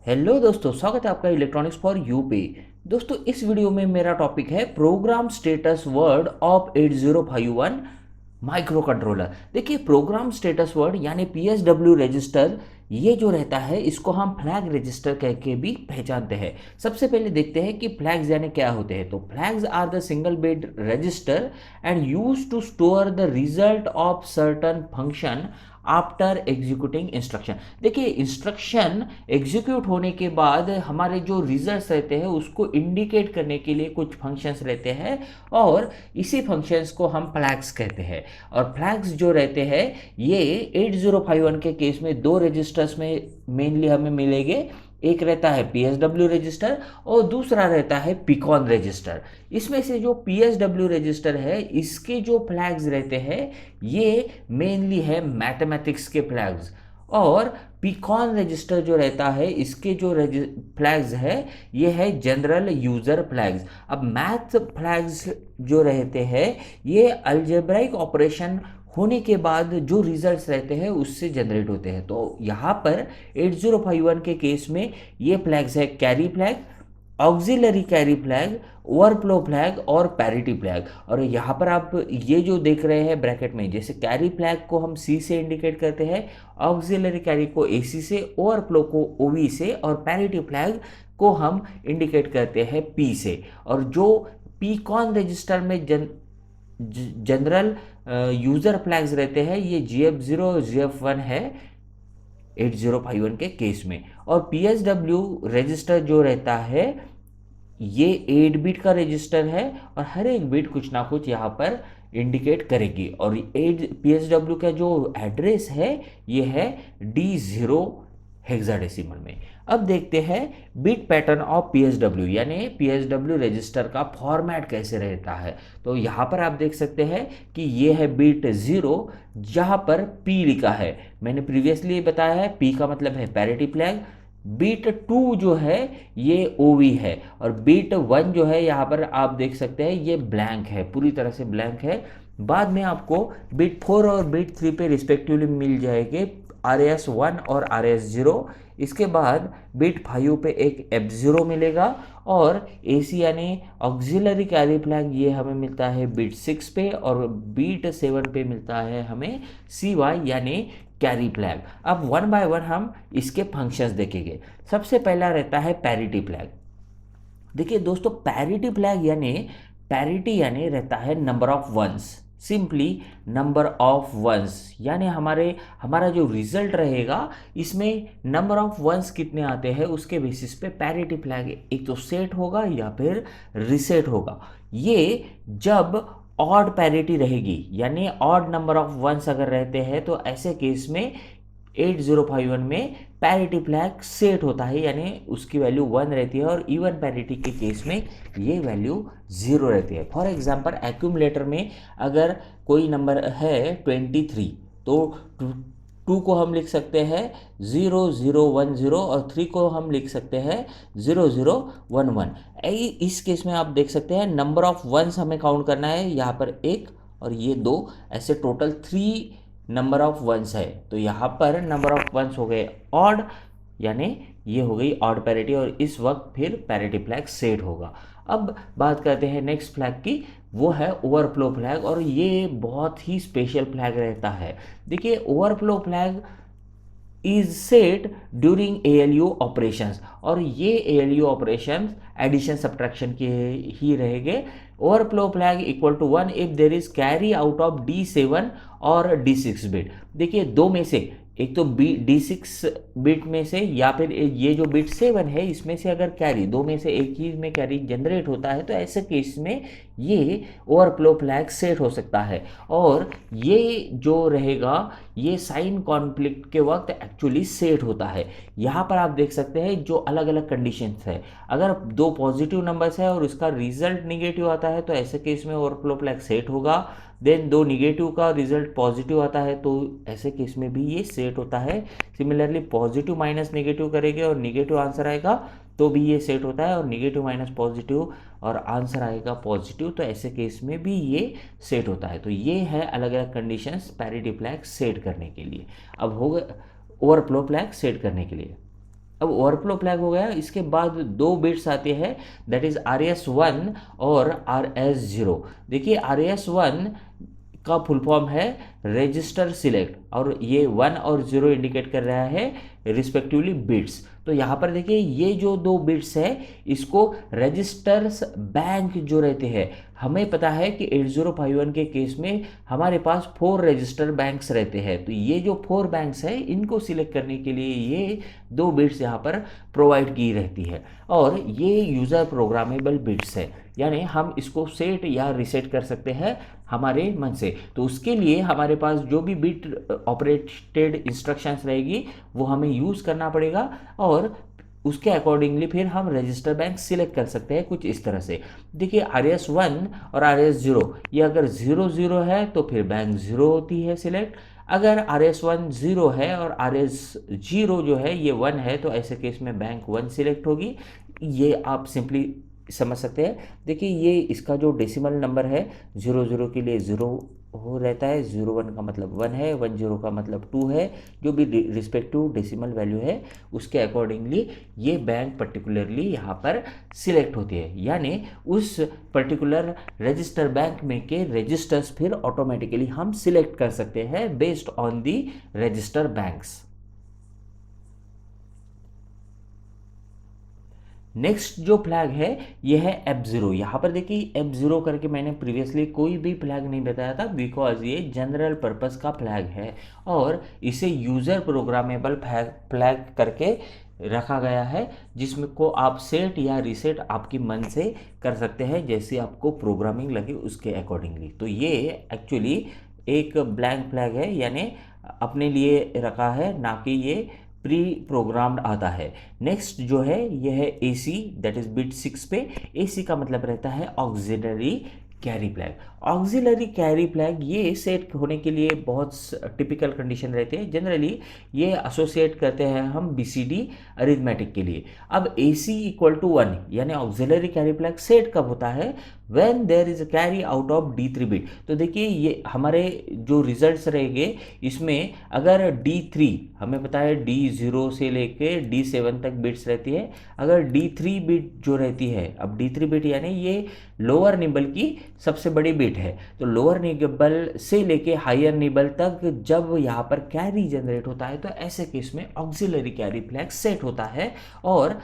Hello दोस्तों, स्वागत है आपका इलेक्ट्रॉनिक्स फॉर यू पे। दोस्तों, इस वीडियो में मेरा टॉपिक है program status word of 8051 micro controller. देखिए, प्रोग्राम स्टेटस वर्ड यानी पीएसडब्ल्यू रजिस्टर, ये जो रहता है इसको हम फ्लैग रजिस्टर कह के भी पहचानते हैं। सबसे पहले देखते हैं कि फ्लैग्स यानी क्या होते हैं। तो flags are the single bit register and use to store the result of certain function after executing instruction. देखिए, इंस्ट्रक्शन एग्जीक्यूट होने के बाद हमारे जो रिजल्ट्स रहते हैं उसको इंडिकेट करने के लिए कुछ फंक्शंस रहते हैं और इसी फंक्शंस को हम फ्लैग्स कहते हैं। और फ्लैग्स जो रहते हैं ये 8051 के केस में दो रजिस्टर्स में मेनली हमें मिलेंगे। एक रहता है पीएसडब्ल्यू रजिस्टर और दूसरा रहता है पिकॉन रजिस्टर। इसमें से जो पीएसडब्ल्यू रजिस्टर है इसके जो फ्लैग्स रहते हैं ये मेनली है मैथमेटिक्स के फ्लैग्स। और पिकॉन रजिस्टर जो रहता है इसके जो फ्लैग्स है ये है जनरल यूजर फ्लैग्स। अब मैथ फ्लैग्स जो रहते हैं ये अलजेब्राइक ऑपरेशन होने के बाद जो रिजल्ट्स रहते हैं उससे जनरेट होते हैं। तो यहाँ पर 8051 के केस में ये फ्लैग्स है carry flag, auxiliary carry flag, overflow flag और पैरिटी फ्लैग। और यहाँ पर आप ये जो देख रहे हैं ब्रैकेट में, जैसे कैरी फ्लैग को हम सी से इंडिकेट करते हैं, ऑक्सिलरी कैरी को एसी से, ओवरफ्लो को ओवी से और पैरिटी फ्लैग को हम इंडिकेट करते हैं पी से। और जो पीकॉन रजिस्टर में जनरल यूजर फ्लैग्स रहते हैं ये GF0 GF1 है 8051 के केस में। और पीएसडब्ल्यू रजिस्टर जो रहता है ये 8 बिट का रजिस्टर है और हर एक बिट कुछ ना कुछ यहाँ पर इंडिकेट करेगी। और 8 पीएसडब्ल्यू का जो एड्रेस है ये है D0 हेक्साडेसिमल में। अब देखते हैं बिट पैटर्न ऑफ पीएसडब्ल्यू यानी पीएसडब्ल्यू रजिस्टर का फॉर्मेट कैसे रहता है। तो यहाँ पर आप देख सकते हैं कि ये है बिट 0 जहाँ पर P लिखा है। मैंने प्रीवियसली बताया है P का मतलब है पैरिटी फ्लैग। बीट 2 जो है ये ओवी है और बीट 1 जो है यहाँ पर आप देख सकते हैं ये ब्लैंक है, पूरी तरह से ब्लैंक है। बाद में आपको बीट 4 और बीट 3 पे रिस्पेक्टिवली मिल जाएंगे RS1 और RS0। इसके बाद बीट 5 पे एक F0 मिलेगा और AC यानी ऑक्सिलरी कैरी फ्लैग ये हमें मिलता है बीट 6 पे और बीट 7 पे मिलता है हमें CY यानी कैरी फ्लैग। अब वन बाय वन हम इसके फंक्शंस देखेंगे। सबसे पहला रहता है पैरिटी फ्लैग। देखिए दोस्तों, पैरिटी यानी रहता है number of ones, simply number of ones. यानी हमारा जो रिजल्ट रहेगा इसमें नंबर ऑफ वंस कितने आते हैं उसके बेसिस पे पैरिटी फ्लैग एक तो सेट होगा या फिर रिसेट होगा। ये जब ऑड पैरिटी रहेगी यानी ऑड नंबर ऑफ वंस अगर रहते हैं तो ऐसे केस में 8051 में पैरिटी फ्लैग सेट होता है यानी उसकी वैल्यू 1 रहती है। और इवन पैरिटी के केस में ये वैल्यू 0 रहती है। फॉर एग्जांपल एक्यूमुलेटर में अगर कोई नंबर है 23 तो 2 को हम लिख सकते हैं 0010 और 3 को हम लिख सकते हैं 0011। इस केस में आप देख सकते हैं नंबर ऑफ वंस हमें काउंट करना है, यहाँ पर एक और ये दो, ऐसे टोटल 3 नंबर ऑफ वंस है। तो यहाँ पर नंबर ऑफ वंस हो गए ऑड यानी ये हो गई ऑड पैरिटी और इस वक्त फिर पैरिटी फ्लैग सेट होगा। अब बात करते हैं नेक्स्ट फ्लैग की, वो है ओवरफ्लो फ्लैग और ये बहुत ही स्पेशल फ्लैग रहता है। देखिए, overflow flag is set during ALU operations और ये ALU ऑपरेशंस एडिशन सब्ट्रैक्शन के ही रहेंगे। Overflow flag equal to 1 if there is carry out of D7 और D6 बिट। देखिए, दो में से एक तो D6 बिट में से या फिर ये जो बिट 7 है इसमें से अगर कैरी दो में से एक ही में कैरी जनरेट होता है तो ऐसे केस में ये ओवरफ्लो फ्लैग सेट हो सकता है। और ये जो रहेगा ये साइन कॉन्फ्लिक्ट के वक्त एक्चुअली सेट होता है। यहाँ पर आप देख सकते हैं जो अलग अलग कंडीशंस है। अगर दो पॉजिटिव नंबर्स है और उसका रिजल्ट निगेटिव आता है तो ऐसे केस में ओवरफ्लो फ्लैग सेट होगा। देन दो निगेटिव का रिजल्ट पॉजिटिव आता है तो ऐसे केस में भी ये सेट होता है। सिमिलरली पॉजिटिव माइनस निगेटिव करेंगे और निगेटिव आंसर आएगा तो भी ये सेट होता है और निगेटिव माइनस पॉजिटिव और आंसर आएगा पॉजिटिव तो ऐसे केस में भी ये सेट होता है। तो ये है अलग अलग कंडीशंस पैरिटी फ्लैग सेट करने के लिए। अब हो गया ओवरफ्लो फ्लैग सेट करने के लिए। अब ओवरफ्लो फ्लैग हो गया, इसके बाद दो बिट्स आते हैं, दैट इज RS1 और RS0। देखिए RS1 का फुल फॉर्म है रजिस्टर सिलेक्ट, और ये 1 और 0 इंडिकेट कर रहा है रिस्पेक्टिवली बिट्स। तो यहाँ पर देखिए ये जो दो बिट्स है इसको रजिस्टर्स बैंक जो रहते हैं, हमें पता है कि 8051 के केस में हमारे पास 4 रजिस्टर बैंक्स रहते हैं, तो ये जो 4 बैंक्स है इनको सिलेक्ट करने के लिए ये दो बिट्स यहाँ पर प्रोवाइड की रहती है, और ये यूज़र प्रोग्रामेबल बिट्स है, यानी हम इसको सेट या रिसेट कर सकते हैं हमारे मन से। तो उसके लिए हमारे पास जो भी बिट ऑपरेटेड इंस्ट्रक्शंस रहेगी वो हमें यूज़ करना पड़ेगा, और उसके अकॉर्डिंगली फिर हम रजिस्टर बैंक सिलेक्ट कर सकते हैं कुछ इस तरह से। देखिए RS1 और RS0 ये अगर 0 है तो फिर बैंक 0 होती है सिलेक्ट, अगर RS1 0 है और RS0 जो है ये 1 है तो ऐसे केस में बैंक 1 सिलेक्ट होगी। ये आप सिंपली समझ सकते हैं। देखिए ये इसका जो डेसिमल नंबर है 00 के लिए 0 हो रहता है, 01 का मतलब 1 है, 10 का मतलब 2 है, जो भी रिस्पेक्टिव डेसिमल वैल्यू है उसके अकॉर्डिंगली ये बैंक पर्टिकुलरली यहाँ पर सिलेक्ट होती है, यानी उस पर्टिकुलर रजिस्टर बैंक में के रजिस्टर्स फिर ऑटोमेटिकली हम सिलेक्ट कर सकते हैं based on the register banks. Next जो फ्लैग है ये है F0। यहाँ पर देखिए F0 करके मैंने प्रीवियसली कोई भी फ्लैग नहीं बताया था, बिकॉज ये जनरल पर्पस का फ्लैग है और इसे यूज़र प्रोग्रामेबल फ्लैग करके रखा गया है, जिसमें को आप सेट या रिसेट आपकी मन से कर सकते हैं जैसे आपको प्रोग्रामिंग लगे उसके अकॉर्डिंगली। तो ये एक्चुअली एक ब्लैंक फ्लैग है, यानी अपने लिए रखा है, ना कि ये प्री प्रोग्राम्ड आता है। नेक्स्ट जो है ये है AC, दैट इज बिट 6 पे। AC का मतलब रहता है auxiliary carry flag. Auxiliary carry flag ये सेट होने के लिए बहुत टिपिकल कंडीशन रहते हैं, जनरली ये एसोसिएट करते हैं हम BCD अरिथमेटिक के लिए। अब AC इक्वल टू 1 यानी ऑक्सिलरी कैरी फ्लैग सेट कब होता है, when there is a carry out of D3 bit. तो देखिए ये हमारे जो रिजल्ट्स रहेंगे इसमें अगर D3 हमें पता है D0 से लेके D7 तक बिट्स रहती है, अगर D3 बिट जो रहती है, अब D3 बिट यानी ये लोअर निबल की सबसे बड़ी बिट है, तो लोअर निबल से लेके हायर निबल तक जब यहाँ पर कैरी जनरेट होता है तो ऐसे केस में ऑक्सिलरी कैरी फ्लैग सेट होता है, और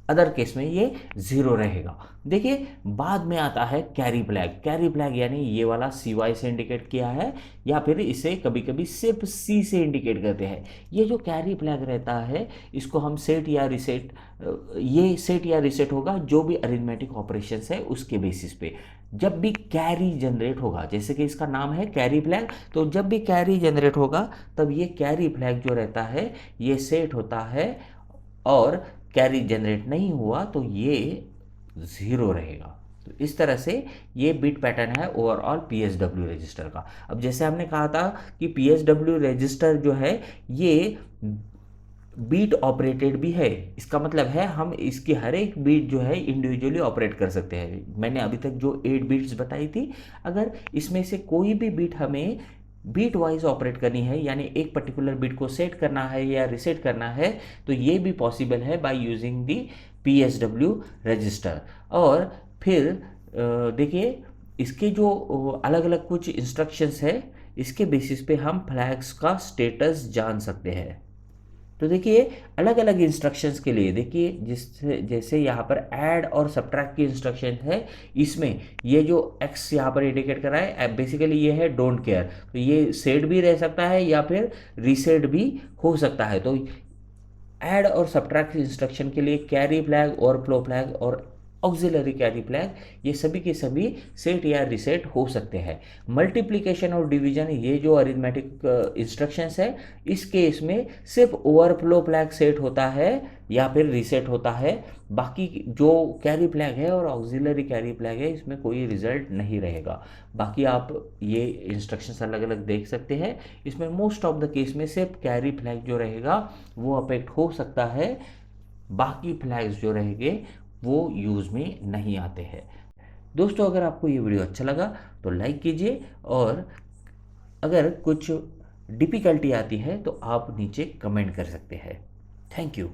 अदर केस में ये 0 रहेगा। देखिए बाद में आता है कैरी फ्लैग। कैरी फ्लैग यानी ये वाला CY से इंडिकेट किया है, या फिर इसे कभी कभी सिर्फ C से इंडिकेट करते हैं। ये जो कैरी फ्लैग रहता है इसको हम सेट या रिसेट, ये सेट या रिसेट होगा जो भी अरिथमेटिक ऑपरेशंस है उसके बेसिस पे। जब भी कैरी जनरेट होगा, जैसे कि इसका नाम है कैरी फ्लैग, तो जब भी कैरी जनरेट होगा तब ये कैरी फ्लैग जो रहता है ये सेट होता है, और कैरी जनरेट नहीं हुआ तो ये 0 रहेगा। तो इस तरह से ये बिट पैटर्न है ओवरऑल PSW रजिस्टर का। अब जैसे हमने कहा था कि PSW रजिस्टर जो है ये बीट ऑपरेटेड भी है, इसका मतलब है हम इसकी हर एक बीट जो है इंडिविजुअली ऑपरेट कर सकते हैं। मैंने अभी तक जो 8 बीट्स बताई थी, अगर इसमें से कोई भी बीट हमें बीट वाइज ऑपरेट करनी है, यानी एक पर्टिकुलर बीट को सेट करना है या रिसेट करना है, तो ये भी पॉसिबल है by using the PSW register. और फिर देखिए इसके जो अलग अलग कुछ इंस्ट्रक्शंस है, इसके बेसिस पे हम फ्लैग्स का स्टेटस जान सकते हैं। तो देखिए अलग अलग इंस्ट्रक्शंस के लिए देखिए जिससे जैसे यहाँ पर ऐड और सब्ट्रैक्ट की इंस्ट्रक्शन है, इसमें ये जो X यहाँ पर इंडिकेट कर रहा है बेसिकली ये है डोंट केयर, तो ये सेट भी रह सकता है या फिर रीसेट भी हो सकता है। तो ऐड और सब्ट्रैक्ट इंस्ट्रक्शन के लिए कैरी फ्लैग, ओवरफ्लो फ्लैग और ऑक्सिलरी कैरी फ्लैग ये सभी के सभी सेट या रिसेट हो सकते हैं। मल्टीप्लिकेशन और डिवीजन ये जो अरिथमेटिक इंस्ट्रक्शंस है इस केस में सिर्फ ओवरफ्लो फ्लैग सेट होता है या फिर रिसेट होता है, बाकी जो कैरी फ्लैग है और ऑक्सिलरी कैरी फ्लैग है इसमें कोई रिजल्ट नहीं रहेगा। बाकी आप ये इंस्ट्रक्शंस अलग अलग देख सकते हैं, इसमें मोस्ट ऑफ द केस में सिर्फ कैरी फ्लैग जो रहेगा वो अफेक्ट हो सकता है, बाकी फ्लैग्स जो रहेंगे वो यूज़ में नहीं आते हैं। दोस्तों अगर आपको ये वीडियो अच्छा लगा तो लाइक कीजिए, और अगर कुछ डिफ़िकल्टी आती है तो आप नीचे कमेंट कर सकते हैं। Thank you.